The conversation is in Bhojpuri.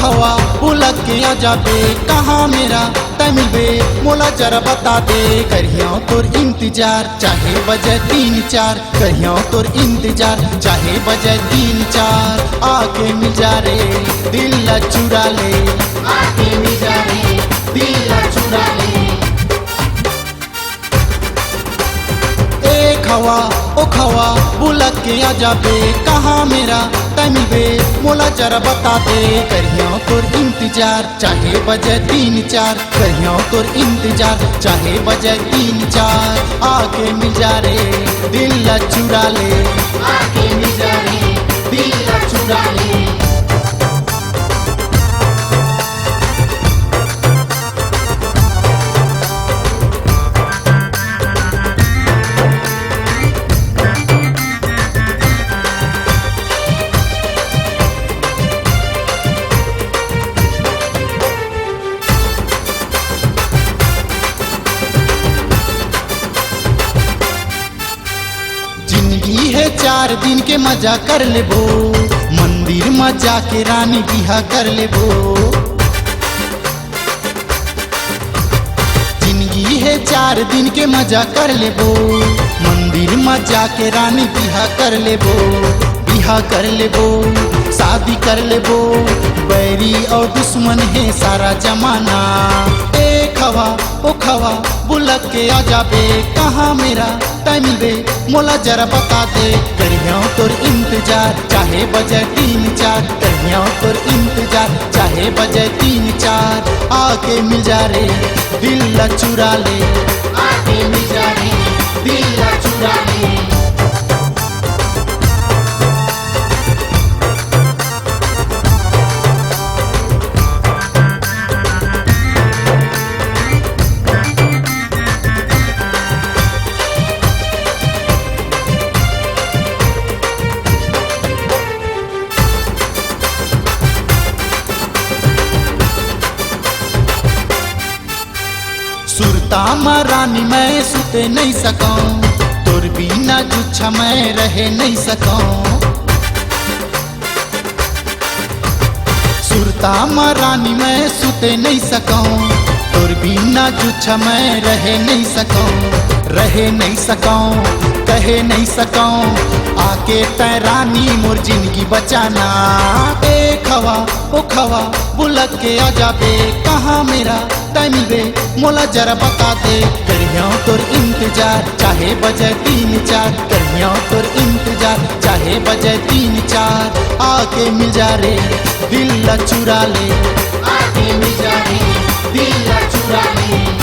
खवा बुलक के आ जाबे कहाँ मेरा टाइम बे मोला जरा बता दे। करियो तोर इंतजार चाहे बजे 3-4, करियो तोर इंतजार चाहे बजे 3-4। आके मिल जा रे दिल ला चुरा ले, आके मिल जा रे दिल ला चुरा ले। ए खवा ओ खवा बुलक के आ जाबे कहाँ मेरा टाइम बे मोला जरा बता दे। करियो तोर इंतजार चाहे बजे 3-4, करियो तोर इंतजार चाहे बजे 3-4। आके मिल जा रे दिल ला चुरा ले, आके मिल जा रे दिल ला चुरा ले। जिंदगी है 4 दिन के मजा कर लेबो, मंदिर में जाके रानी बिहा कर लेबो। जिंदगी है 4 दिन के मजा कर लेबो, मंदिर में जाके रानी बिहा कर लेबो। बिहा कर लेबो शादी कर लेबो, बैरी और दुश्मन है सारा जमाना। ए खवा ओ खवा बुलक के आ जाबे कहाँ मेरा टाइम बे मोला जरा बता दे। करियो तोर इंतजार चाहे बजे 3-4, करियो तोर इंतजार चाहे बजे 3-4। आके मिल जा रे दिल ला चुरा ले, आके मिल जा रे दिल ला चुरा ले। सुरता में रानी मैं सुते नहीं सकूं, तोर बिना जुच्छा मैं रह नहीं सकूं। सुरता में रानी मैं सुते नहीं सकूं, तोर बिना जुच्छा मैं रह नहीं सकूं। रह नहीं सकूं कहे नहीं सकूं, आके तै रानी मोर जिंदगी बचाना। ए खवा ओ खवा बुलक के आ जाबे कहाँ मेरा टाइम बे मोला जरा बता दे। करियो तोर इंतजार चाहे बजे 3-4, करियो तोर इंतजार चाहे बजे 3-4। आके मिल जा रे दिल ला चुरा ले, आके मिल जा रे दिल ला चुरा ले।